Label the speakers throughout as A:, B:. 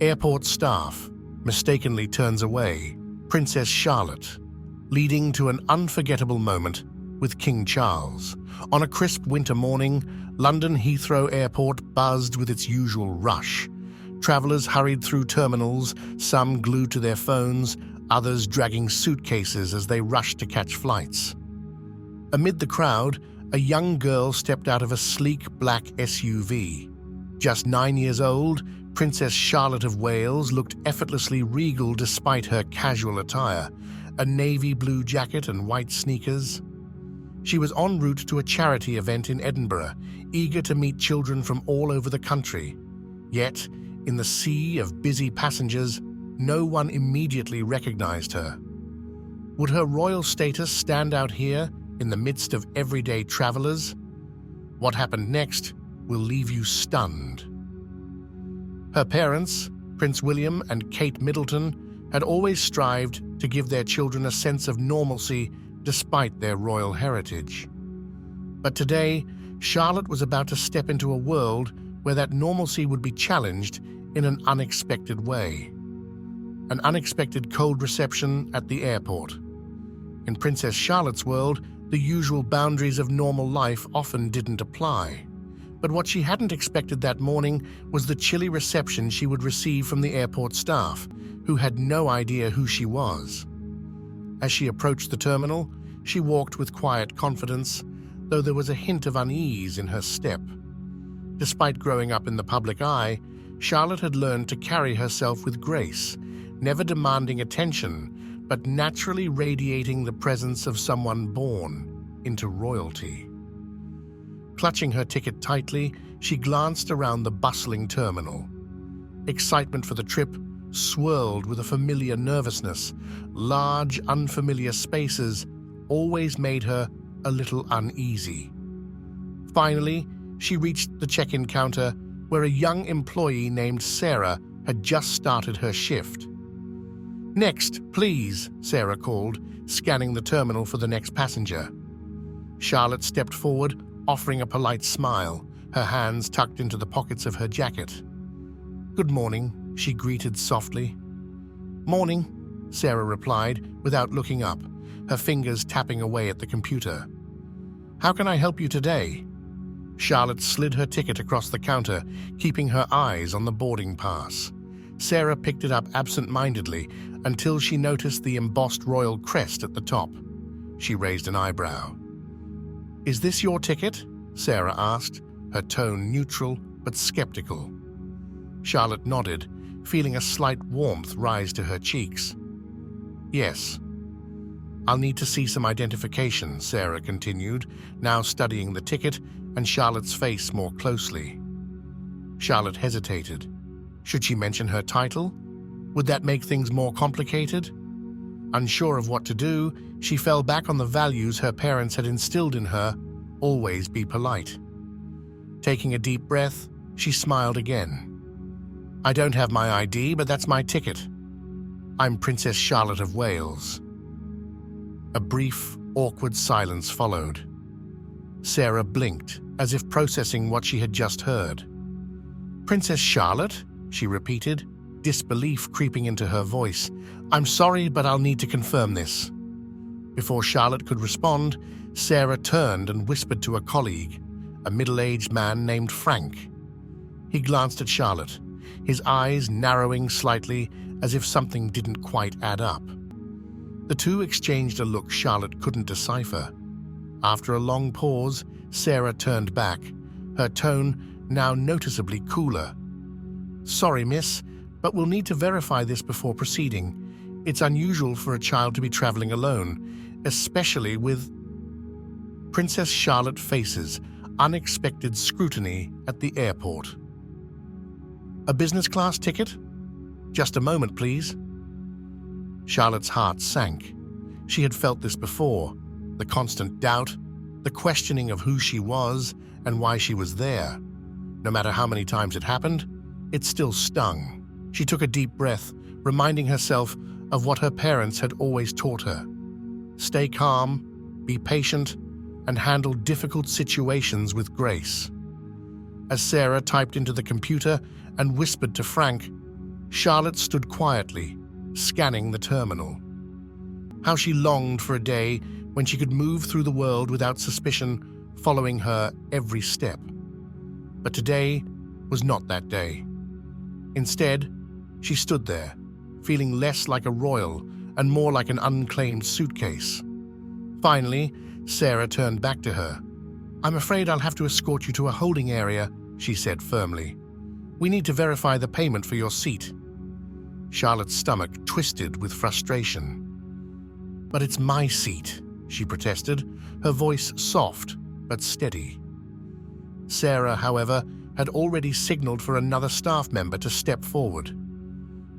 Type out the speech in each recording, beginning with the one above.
A: Airport staff mistakenly turns away Princess Charlotte, leading to an unforgettable moment with King Charles. On a crisp winter morning, London Heathrow Airport buzzed with its usual rush. Travelers hurried through terminals, some glued to their phones, others dragging suitcases as they rushed to catch flights. Amid the crowd, a young girl stepped out of a sleek black SUV. Just 9 years old, Princess Charlotte of Wales looked effortlessly regal despite her casual attire, a navy blue jacket and white sneakers. She was en route to a charity event in Edinburgh, eager to meet children from all over the country. Yet, in the sea of busy passengers, no one immediately recognized her. Would her royal status stand out here in the midst of everyday travelers? What happened next will leave you stunned. Her parents, Prince William and Kate Middleton, had always strived to give their children a sense of normalcy despite their royal heritage. But today, Charlotte was about to step into a world where that normalcy would be challenged in an unexpected way. An unexpected cold reception at the airport. In Princess Charlotte's world, the usual boundaries of normal life often didn't apply. But what she hadn't expected that morning was the chilly reception she would receive from the airport staff, who had no idea who she was. As she approached the terminal, she walked with quiet confidence, though there was a hint of unease in her step. Despite growing up in the public eye, Charlotte had learned to carry herself with grace, never demanding attention, but naturally radiating the presence of someone born into royalty. Clutching her ticket tightly, she glanced around the bustling terminal. Excitement for the trip swirled with a familiar nervousness. Large, unfamiliar spaces always made her a little uneasy. Finally, she reached the check-in counter where a young employee named Sarah had just started her shift. "Next, please," Sarah called, scanning the terminal for the next passenger. Charlotte stepped forward, offering a polite smile, her hands tucked into the pockets of her jacket. "Good morning," she greeted softly. "Morning," Sarah replied without looking up, her fingers tapping away at the computer. "How can I help you today?" Charlotte slid her ticket across the counter, keeping her eyes on the boarding pass. Sarah picked it up absent-mindedly until she noticed the embossed royal crest at the top. She raised an eyebrow. "Is this your ticket?" Sarah asked, her tone neutral but skeptical. Charlotte nodded, feeling a slight warmth rise to her cheeks. "Yes." "I'll need to see some identification," Sarah continued, now studying the ticket and Charlotte's face more closely. Charlotte hesitated. Should she mention her title? Would that make things more complicated? Unsure of what to do, she fell back on the values her parents had instilled in her: always be polite. Taking a deep breath, she smiled again. "I don't have my ID, but that's my ticket. I'm Princess Charlotte of Wales." A brief, awkward silence followed. Sarah blinked, as if processing what she had just heard. "Princess Charlotte?" she repeated, disbelief creeping into her voice. "I'm sorry, but I'll need to confirm this." Before Charlotte could respond, Sarah turned and whispered to a colleague, a middle-aged man named Frank. He glanced at Charlotte, his eyes narrowing slightly as if something didn't quite add up. The two exchanged a look Charlotte couldn't decipher. After a long pause, Sarah turned back, her tone now noticeably cooler. "Sorry, miss, but we'll need to verify this before proceeding. It's unusual for a child to be traveling alone, especially with..." Princess Charlotte faces unexpected scrutiny at the airport. "A business class ticket? Just a moment, please." Charlotte's heart sank. She had felt this before, the constant doubt, the questioning of who she was and why she was there. No matter how many times it happened, it still stung. She took a deep breath, reminding herself of what her parents had always taught her. Stay calm, be patient, and handle difficult situations with grace. As Sarah typed into the computer and whispered to Frank, Charlotte stood quietly, scanning the terminal. How she longed for a day when she could move through the world without suspicion following her every step. But today was not that day. Instead, she stood there, feeling less like a royal and more like an unclaimed suitcase. Finally, Sarah turned back to her. "I'm afraid I'll have to escort you to a holding area," she said firmly. "We need to verify the payment for your seat." Charlotte's stomach twisted with frustration. "But it's my seat," she protested, her voice soft but steady. Sarah, however, had already signaled for another staff member to step forward.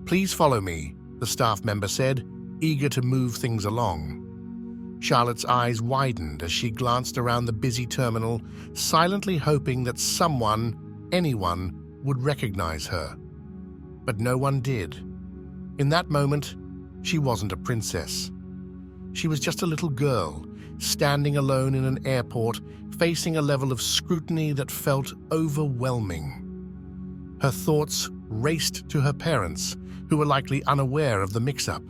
A: "Please follow me," the staff member said, eager to move things along. Charlotte's eyes widened as she glanced around the busy terminal, silently hoping that someone, anyone, would recognize her. But no one did. In that moment, she wasn't a princess. She was just a little girl, standing alone in an airport, facing a level of scrutiny that felt overwhelming. Her thoughts raced to her parents, who were likely unaware of the mix-up.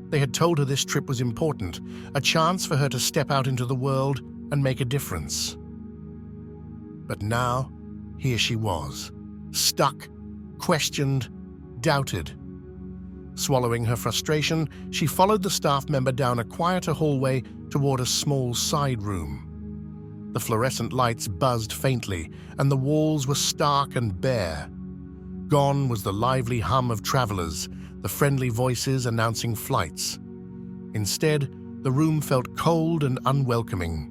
A: They had told her this trip was important, a chance for her to step out into the world and make a difference. But now, here she was, stuck, questioned, doubted. Swallowing her frustration, she followed the staff member down a quieter hallway toward a small side room. The fluorescent lights buzzed faintly, and the walls were stark and bare. Gone was the lively hum of travelers, the friendly voices announcing flights. Instead, the room felt cold and unwelcoming.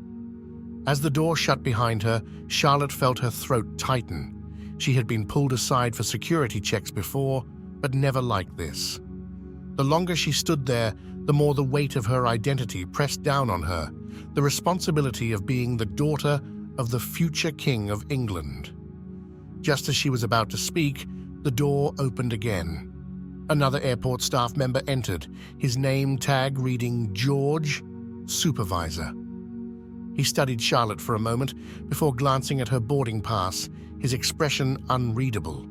A: As the door shut behind her, Charlotte felt her throat tighten. She had been pulled aside for security checks before, but never like this. The longer she stood there, the more the weight of her identity pressed down on her, the responsibility of being the daughter of the future King of England. Just as she was about to speak, the door opened again. Another airport staff member entered, his name tag reading George, Supervisor. He studied Charlotte for a moment before glancing at her boarding pass, his expression unreadable.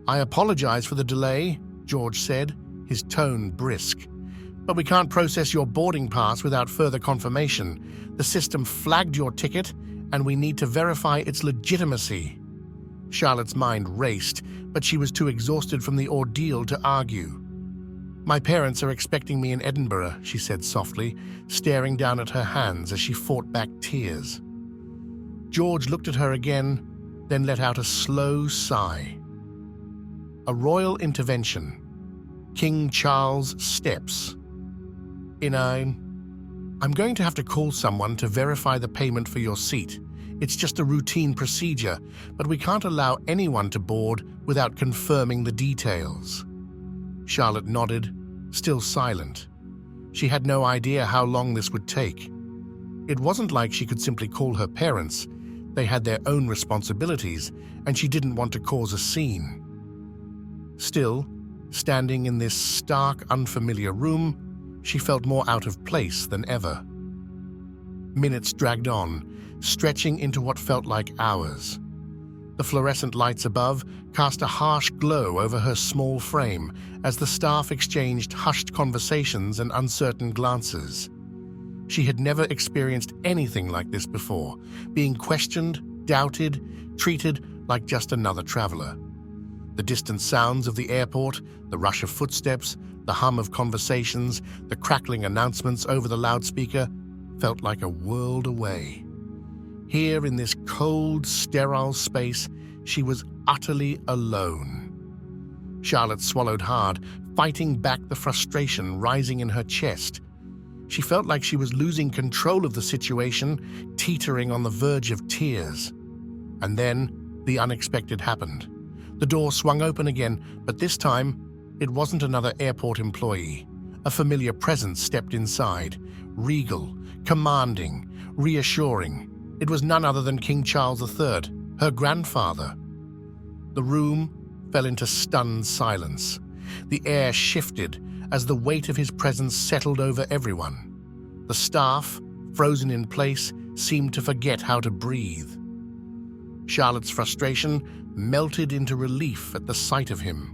A: "I apologize for the delay," George said, his tone brisk. "But we can't process your boarding pass without further confirmation. The system flagged your ticket, and we need to verify its legitimacy." Charlotte's mind raced, but she was too exhausted from the ordeal to argue. "My parents are expecting me in Edinburgh," she said softly, staring down at her hands as she fought back tears. George looked at her again, then let out a slow sigh. A royal intervention. King Charles steps. I'm going to have to call someone to verify the payment for your seat. It's just a routine procedure, but we can't allow anyone to board without confirming the details." Charlotte nodded, still silent. She had no idea how long this would take. It wasn't like she could simply call her parents. They had their own responsibilities, and she didn't want to cause a scene. Still, standing in this stark, unfamiliar room, she felt more out of place than ever. Minutes dragged on, stretching into what felt like hours. The fluorescent lights above cast a harsh glow over her small frame as the staff exchanged hushed conversations and uncertain glances. She had never experienced anything like this before, being questioned, doubted, treated like just another traveler. The distant sounds of the airport, the rush of footsteps, the hum of conversations, the crackling announcements over the loudspeaker felt like a world away. Here in this cold, sterile space, she was utterly alone. Charlotte swallowed hard, fighting back the frustration rising in her chest. She felt like she was losing control of the situation, teetering on the verge of tears. And then the unexpected happened. The door swung open again, but this time, it wasn't another airport employee. A familiar presence stepped inside, regal, commanding, reassuring. It was none other than King Charles III, her grandfather. The room fell into stunned silence. The air shifted as the weight of his presence settled over everyone. The staff, frozen in place, seemed to forget how to breathe. Charlotte's frustration melted into relief at the sight of him.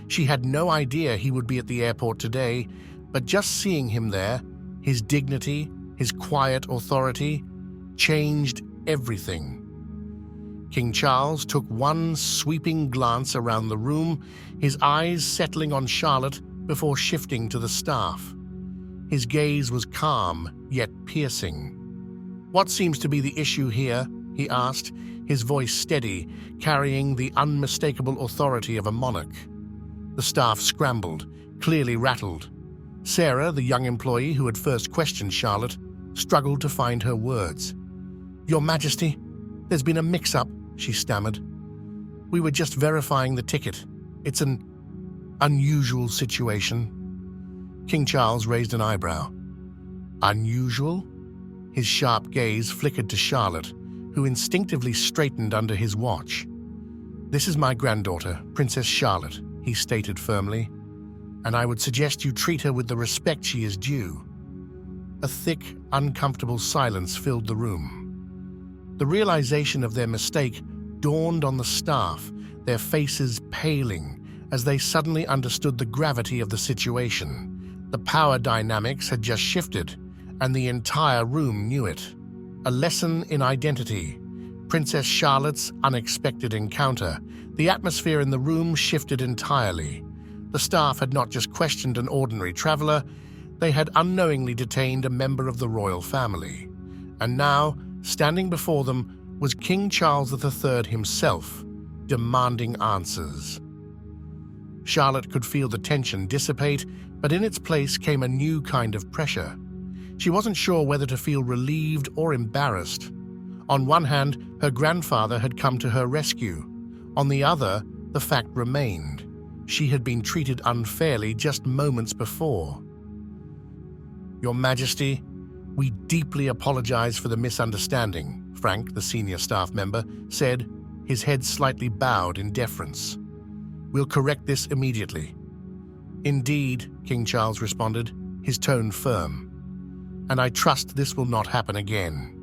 A: She had no idea he would be at the airport today, but just seeing him there, his dignity, his quiet authority, changed everything. King Charles took one sweeping glance around the room, his eyes settling on Charlotte before shifting to the staff. His gaze was calm, yet piercing. "What seems to be the issue here?" he asked, his voice steady, carrying the unmistakable authority of a monarch. The staff scrambled, clearly rattled. Sarah, the young employee who had first questioned Charlotte, struggled to find her words. "Your Majesty, there's been a mix-up," she stammered. "We were just verifying the ticket. It's an unusual situation." King Charles raised an eyebrow. "Unusual?" His sharp gaze flickered to Charlotte, who instinctively straightened under his watch. "This is my granddaughter, Princess Charlotte," he stated firmly, "and I would suggest you treat her with the respect she is due." A thick, uncomfortable silence filled the room. The realization of their mistake dawned on the staff, their faces paling as they suddenly understood the gravity of the situation. The power dynamics had just shifted, and the entire room knew it. A lesson in identity. Princess Charlotte's unexpected encounter. The atmosphere in the room shifted entirely. The staff had not just questioned an ordinary traveler, they had unknowingly detained a member of the royal family. And now, standing before them, was King Charles III himself, demanding answers. Charlotte could feel the tension dissipate, but in its place came a new kind of pressure. She wasn't sure whether to feel relieved or embarrassed. On one hand, her grandfather had come to her rescue. On the other, the fact remained. She had been treated unfairly just moments before. "Your Majesty, we deeply apologize for the misunderstanding," Frank, the senior staff member, said, his head slightly bowed in deference. "We'll correct this immediately." "Indeed," King Charles responded, his tone firm, "and I trust this will not happen again."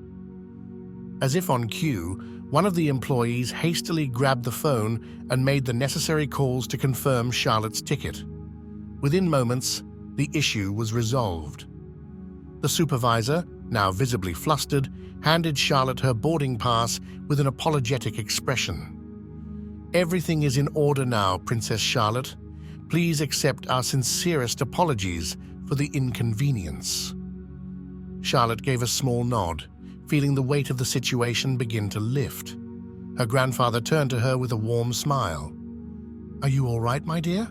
A: As if on cue, one of the employees hastily grabbed the phone and made the necessary calls to confirm Charlotte's ticket. Within moments, the issue was resolved. The supervisor, now visibly flustered, handed Charlotte her boarding pass with an apologetic expression. "Everything is in order now, Princess Charlotte. Please accept our sincerest apologies for the inconvenience." Charlotte gave a small nod, feeling the weight of the situation begin to lift. Her grandfather turned to her with a warm smile. "Are you all right, my dear?"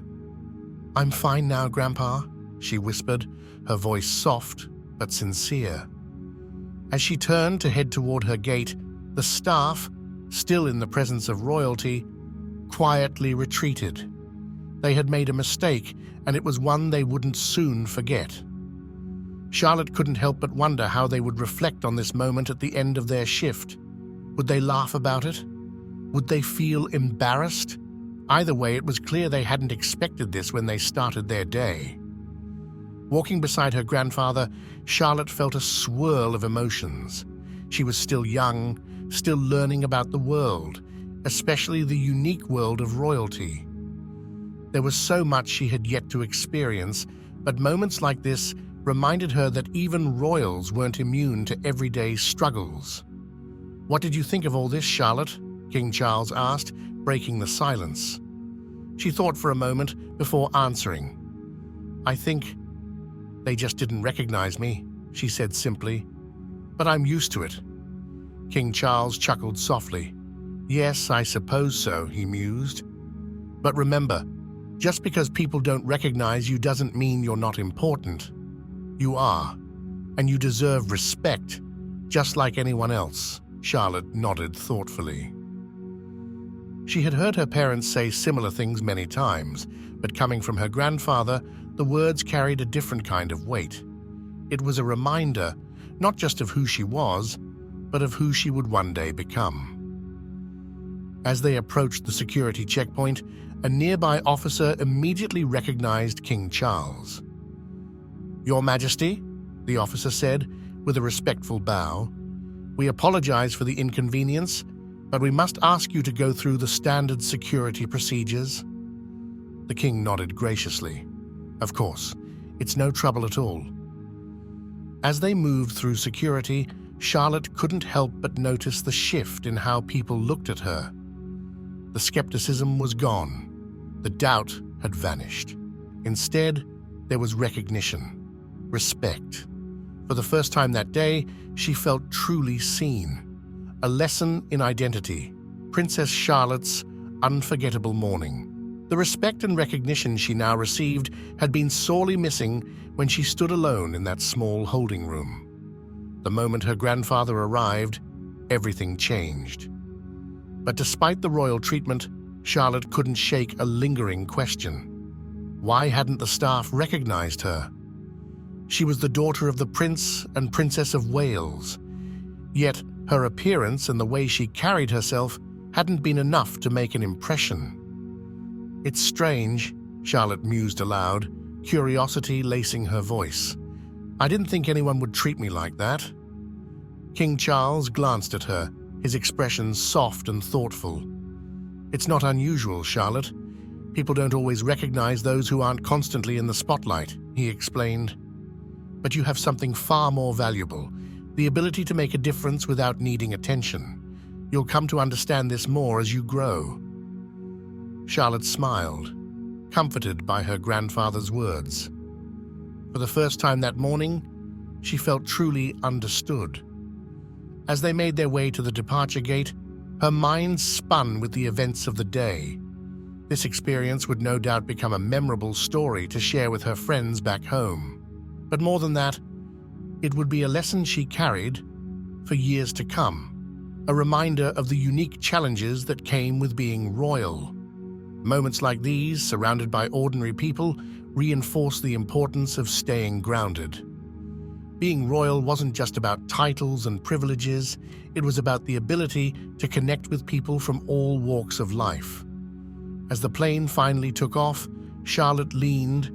A: "I'm fine now, Grandpa," she whispered, her voice soft but sincere. As she turned to head toward her gate, the staff, still in the presence of royalty, quietly retreated. They had made a mistake, and it was one they wouldn't soon forget. Charlotte couldn't help but wonder how they would reflect on this moment at the end of their shift. Would they laugh about it? Would they feel embarrassed? Either way, it was clear they hadn't expected this when they started their day. Walking beside her grandfather, Charlotte felt a swirl of emotions. She was still young, still learning about the world, especially the unique world of royalty. There was so much she had yet to experience, but moments like this reminded her that even royals weren't immune to everyday struggles. "What did you think of all this, Charlotte?" King Charles asked, breaking the silence. She thought for a moment before answering. "I think they just didn't recognize me," she said simply. "But I'm used to it." King Charles chuckled softly. "Yes, I suppose so," he mused. "But remember, just because people don't recognize you doesn't mean you're not important. You are, and you deserve respect, just like anyone else." Charlotte nodded thoughtfully. She had heard her parents say similar things many times, but coming from her grandfather, the words carried a different kind of weight. It was a reminder, not just of who she was, but of who she would one day become. As they approached the security checkpoint, a nearby officer immediately recognized King Charles. "Your Majesty," the officer said, with a respectful bow, "we apologize for the inconvenience, but we must ask you to go through the standard security procedures." The king nodded graciously. Of course, it's no trouble at all. As they moved through security, Charlotte couldn't help but notice the shift in how people looked at her. The skepticism was gone. The doubt had vanished. Instead, there was recognition, respect. For the first time that day, she felt truly seen. A lesson in identity, Princess Charlotte's unforgettable morning. The respect and recognition she now received had been sorely missing when she stood alone in that small holding room. The moment her grandfather arrived, everything changed. But despite the royal treatment, Charlotte couldn't shake a lingering question. Why hadn't the staff recognized her? She was the daughter of the Prince and Princess of Wales. Yet her appearance and the way she carried herself hadn't been enough to make an impression. It's strange, Charlotte mused aloud, curiosity lacing her voice. I didn't think anyone would treat me like that. King Charles glanced at her, his expression soft and thoughtful. It's not unusual, Charlotte. People don't always recognize those who aren't constantly in the spotlight, he explained. But you have something far more valuable, the ability to make a difference without needing attention. You'll come to understand this more as you grow. Charlotte smiled, comforted by her grandfather's words. For the first time that morning, she felt truly understood. As they made their way to the departure gate, her mind spun with the events of the day. This experience would no doubt become a memorable story to share with her friends back home. But more than that, it would be a lesson she carried for years to come, a reminder of the unique challenges that came with being royal. Moments like these, surrounded by ordinary people, reinforce the importance of staying grounded. Being royal wasn't just about titles and privileges, it was about the ability to connect with people from all walks of life. As the plane finally took off, Charlotte leaned,